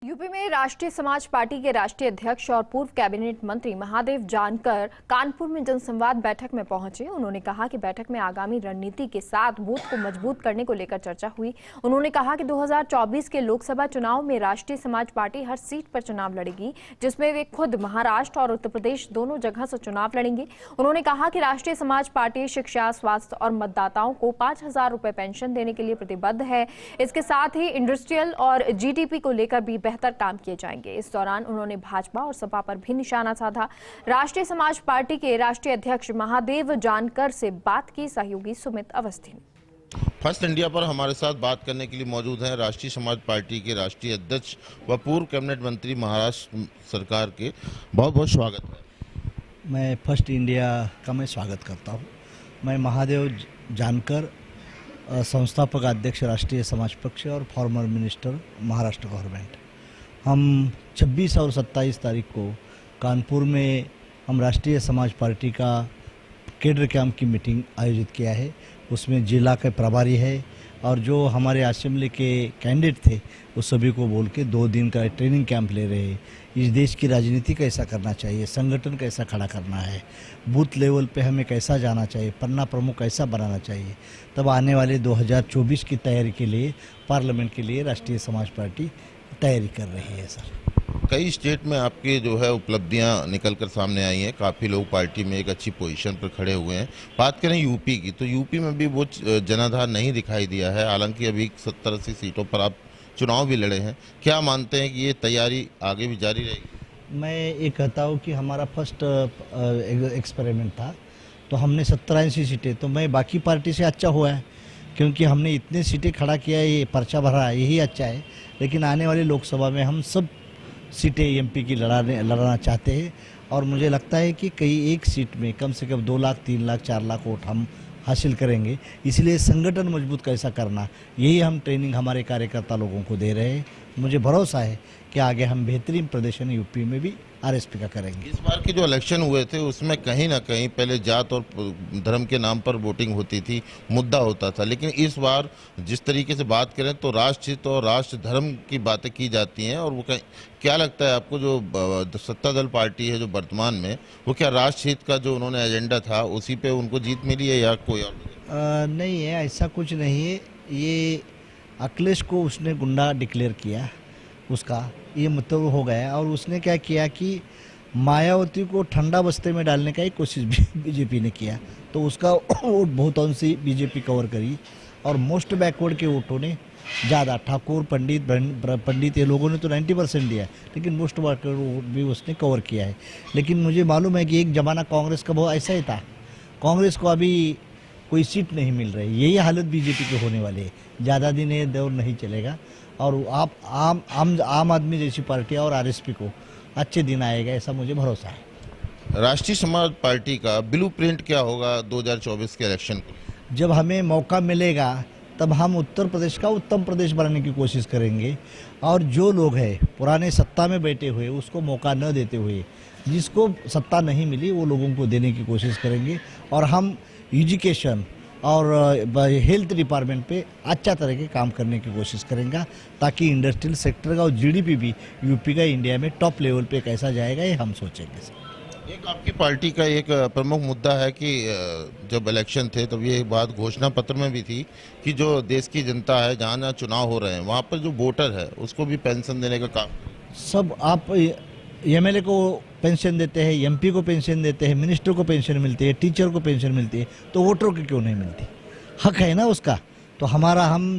UP में राष्ट्रीय समाज पार्टी के राष्ट्रीय अध्यक्ष और पूर्व कैबिनेट मंत्री महादेव जानकर कानपुर में जनसंवाद बैठक में पहुंचे। उन्होंने कहा कि बैठक में आगामी रणनीति के साथ बूथ को मजबूत करने को लेकर चर्चा हुई। उन्होंने कहा कि 2024 के लोकसभा चुनाव में राष्ट्रीय समाज पार्टी हर सीट पर चुनाव लड़ेगी, जिसमें वे खुद महाराष्ट्र और उत्तर प्रदेश दोनों जगह से चुनाव लड़ेंगे। उन्होंने कहा कि राष्ट्रीय समाज पार्टी शिक्षा, स्वास्थ्य और मतदाताओं को 5,000 रुपए पेंशन देने के लिए प्रतिबद्ध है। इसके साथ ही इंडस्ट्रियल और जीडीपी को लेकर भी बेहतर काम किए जाएंगे। इस दौरान उन्होंने भाजपा और सपा पर भी निशाना साधा। राष्ट्रीय समाज पार्टी के राष्ट्रीय अध्यक्ष महादेव जानकर से बात की सहयोगी सुमित अवस्थी। फर्स्ट इंडिया पर हमारे साथ बात करने के लिए मौजूद हैं राष्ट्रीय समाज पार्टी के राष्ट्रीय अध्यक्ष व पूर्व कैबिनेट मंत्री महाराष्ट्र सरकार के। बहुत बहुत स्वागत है। मैं फर्स्ट इंडिया का मैं स्वागत करता हूँ। मैं महादेव जानकर, संस्थापक अध्यक्ष राष्ट्रीय समाज पक्ष और फॉर्मर मिनिस्टर महाराष्ट्र गवर्नमेंट। हम 26 और 27 तारीख को कानपुर में हम राष्ट्रीय समाज पार्टी का केडर कैंप की मीटिंग आयोजित किया है। उसमें जिला के प्रभारी है और जो हमारे असेंबली के कैंडिडेट थे उस सभी को बोल के 2 दिन का ट्रेनिंग कैंप ले रहे हैं। इस देश की राजनीति कैसा करना चाहिए, संगठन कैसा खड़ा करना है, बूथ लेवल पे हमें कैसा जाना चाहिए, पन्ना प्रमुख कैसा बनाना चाहिए। तब आने वाले 2024 की तैयारी के लिए पार्लियामेंट के लिए राष्ट्रीय समाज पार्टी तैयारी कर रही है। सर, कई स्टेट में आपकी जो है उपलब्धियां निकलकर सामने आई हैं। काफ़ी लोग पार्टी में एक अच्छी पोजीशन पर खड़े हुए हैं। बात करें यूपी की, तो यूपी में भी वो जनाधार नहीं दिखाई दिया है। हालांकि अभी 70-80 सीटों पर आप चुनाव भी लड़े हैं। क्या मानते हैं कि ये तैयारी आगे भी जारी रहेगी? मैं ये कहता हूँ कि हमारा फर्स्ट एक्सपेरिमेंट था, तो हमने 70-80 सीटें, तो मैं बाकी पार्टी से अच्छा हुआ है क्योंकि हमने इतने सीटें खड़ा किया है, ये पर्चा भरा है, यही अच्छा है। लेकिन आने वाली लोकसभा में हम सब सीटें एमपी की लड़ाना चाहते हैं और मुझे लगता है कि कई एक सीट में कम से कम 2 लाख, 3 लाख, 4 लाख वोट हम हासिल करेंगे। इसलिए संगठन मजबूत कैसा करना, यही हम ट्रेनिंग हमारे कार्यकर्ता लोगों को दे रहे हैं। मुझे भरोसा है कि आगे हम बेहतरीन प्रदर्शन यूपी में भी आरएसपी का करेंगे। इस बार के जो इलेक्शन हुए थे उसमें कहीं ना कहीं पहले जात और धर्म के नाम पर वोटिंग होती थी, मुद्दा होता था। लेकिन इस बार जिस तरीके से बात करें तो राष्ट्रहित और राष्ट्र धर्म की बातें की जाती हैं। और वो क्या लगता है आपको, जो सत्ता दल पार्टी है जो वर्तमान में, वो क्या राष्ट्रहित का जो उन्होंने एजेंडा था उसी पे उनको जीत मिली है या कोई और? नहीं है, ऐसा कुछ नहीं है। ये अखिलेश को उसने गुंडा डिक्लेयर किया, उसका ये मतलब हो गया। और उसने क्या किया कि मायावती को ठंडा बस्ते में डालने का ही कोशिश बीजेपी ने किया, तो उसका वोट बहुत अंश बीजेपी कवर करी। और मोस्ट बैकवर्ड के वोटों ने ज़्यादा, ठाकुर, पंडित ये लोगों ने तो 90% दिया, लेकिन मोस्ट बैकवर्ड वोट भी उसने कवर किया है। लेकिन मुझे मालूम है कि एक ज़माना कांग्रेस का बहुत ऐसा ही था। कांग्रेस को अभी कोई सीट नहीं मिल रही, यही हालत बीजेपी के होने वाली है। ज़्यादा दिन ये दौर नहीं चलेगा और आप आम आदमी जैसी पार्टी और आरएसपी को अच्छे दिन आएगा, ऐसा मुझे भरोसा है। राष्ट्रीय समाज पार्टी का ब्लूप्रिंट क्या होगा 2024 के इलेक्शन को? जब हमें मौका मिलेगा तब हम उत्तर प्रदेश का उत्तम प्रदेश बनाने की कोशिश करेंगे। और जो लोग हैं पुराने सत्ता में बैठे हुए उसको मौका न देते हुए, जिसको सत्ता नहीं मिली वो लोगों को देने की कोशिश करेंगे। और हम एजुकेशन और हेल्थ डिपार्टमेंट पे अच्छा तरह के काम करने की कोशिश करेंगे, ताकि इंडस्ट्रियल सेक्टर का और जीडीपी भी यूपी का इंडिया में टॉप लेवल पे कैसा जाएगा ये हम सोचेंगे। एक आपकी पार्टी का एक प्रमुख मुद्दा है कि जब इलेक्शन थे तब ये बात घोषणा पत्र में भी थी कि जो देश की जनता है, जहाँ जहाँ चुनाव हो रहे हैं वहाँ पर जो वोटर है उसको भी पेंशन देने का काम। सब आप एमएलए को पेंशन देते हैं, एमपी को पेंशन देते हैं, मिनिस्टर को पेंशन मिलती है, टीचर को पेंशन मिलती है, तो वोटर को क्यों नहीं मिलती? हक है ना उसका। तो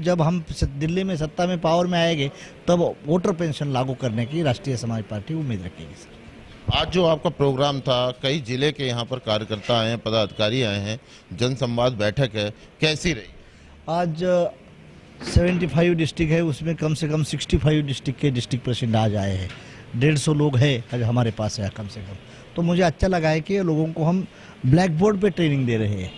जब हम दिल्ली में सत्ता में पावर में आएंगे तब वोटर पेंशन लागू करने की राष्ट्रीय समाज पार्टी उम्मीद रखेगी। सर, आज जो आपका प्रोग्राम था, कई जिले के यहाँ पर कार्यकर्ता आए हैं, पदाधिकारी आए हैं, जनसंवाद बैठक है, कैसी रही? आज 75 डिस्ट्रिक्ट है, उसमें कम से कम 65 डिस्ट्रिक्ट के डिस्ट्रिक्ट प्रेसिडेंट आज आए हैं। 150 लोग हैं आज हमारे पास है कम से कम। तो मुझे अच्छा लगा है कि लोगों को हम ब्लैक बोर्ड पे ट्रेनिंग दे रहे हैं,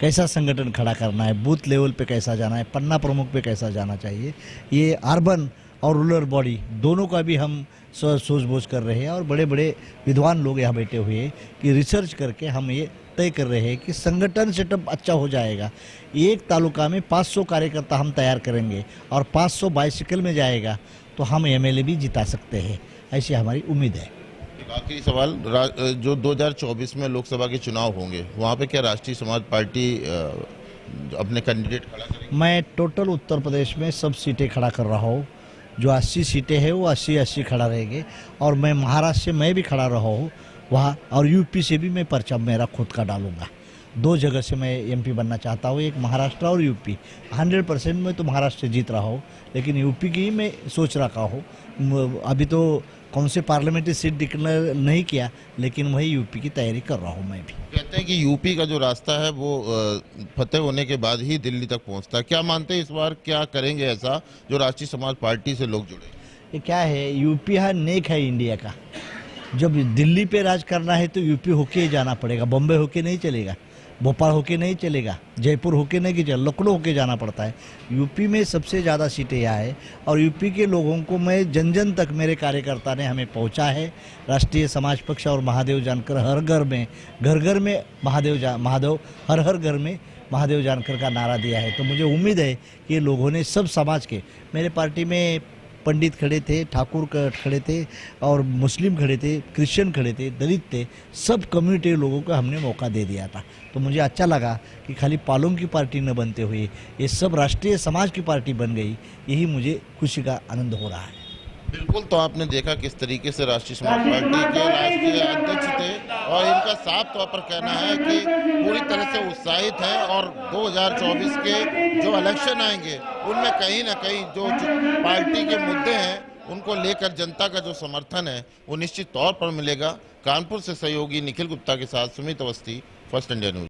कैसा संगठन खड़ा करना है, बूथ लेवल पे कैसा जाना है, पन्ना प्रमुख पे कैसा जाना चाहिए। ये अर्बन और रूरल बॉडी दोनों का भी हम सोच कर रहे हैं। और बड़े बड़े विद्वान लोग यहाँ बैठे हुए हैं कि रिसर्च करके हम ये तय कर रहे हैं कि संगठन सेटअप अच्छा हो जाएगा। एक तालुका में 500 कार्यकर्ता हम तैयार करेंगे और 500 बाइसिकल में जाएगा, तो हम एमएलए भी जिता सकते हैं, ऐसी हमारी उम्मीद है। एक आखिरी सवाल, जो 2024 में लोकसभा के चुनाव होंगे वहाँ पे क्या राष्ट्रीय समाज पार्टी अपने कैंडिडेट खड़ा करेगी? मैं टोटल उत्तर प्रदेश में सब सीटें खड़ा कर रहा हूँ। जो 80 सीटें हैं वो 80-80 खड़ा रहेंगे, और मैं महाराष्ट्र से मैं भी खड़ा रहा हूँ वहाँ, और यूपी से भी मैं पर्चा मेरा खुद का डालूंगा। 2 जगह से मैं एमपी बनना चाहता हूँ, एक महाराष्ट्र और यूपी। 100% मैं तो महाराष्ट्र से जीत रहा हूँ, लेकिन यूपी की मैं सोच रखा हूँ। अभी तो कौन से पार्लियामेंट्री सीट डिक्लेयर नहीं किया, लेकिन वही यूपी की तैयारी कर रहा हूँ मैं भी। कहते हैं कि यूपी का जो रास्ता है वो फतेह होने के बाद ही दिल्ली तक पहुंचता है। क्या मानते हैं इस बार क्या करेंगे ऐसा जो राष्ट्रीय समाज पार्टी से लोग जुड़े? ये क्या है, यूपी है नेक है इंडिया का। जब दिल्ली पे राज करना है तो यूपी होके ही जाना पड़ेगा, बॉम्बे होके नहीं चलेगा, भोपाल होके नहीं चलेगा, जयपुर होके नहीं चलेगा, लखनऊ होके जाना पड़ता है। यूपी में सबसे ज़्यादा सीटें यहाँ है, और यूपी के लोगों को मैं जन जन तक मेरे कार्यकर्ता ने हमें पहुँचा है। राष्ट्रीय समाज पक्ष और महादेव जानकर हर घर में, घर घर में महादेव हर हर घर में महादेव जानकर का नारा दिया है। तो मुझे उम्मीद है कि लोगों ने सब समाज के, मेरे पार्टी में पंडित खड़े थे, ठाकुर खड़े थे, और मुस्लिम खड़े थे, क्रिश्चियन खड़े थे, दलित थे, सब कम्युनिटी लोगों को हमने मौका दे दिया था। तो मुझे अच्छा लगा कि खाली पालों की पार्टी न बनते हुए ये सब राष्ट्रीय समाज की पार्टी बन गई। यही मुझे खुशी का आनंद हो रहा है। बिल्कुल, तो आपने देखा किस तरीके से राष्ट्रीय समाज पार्टी के राष्ट्रीय अध्यक्ष थे, और इनका साफ तौर पर कहना है कि पूरी तरह से उत्साहित है, और 2024 के जो इलेक्शन आएंगे उनमें कहीं ना कहीं जो पार्टी के मुद्दे हैं उनको लेकर जनता का जो समर्थन है वो निश्चित तौर पर मिलेगा। कानपुर से सहयोगी निखिल गुप्ता के साथ Sumit Awasthi, first India news.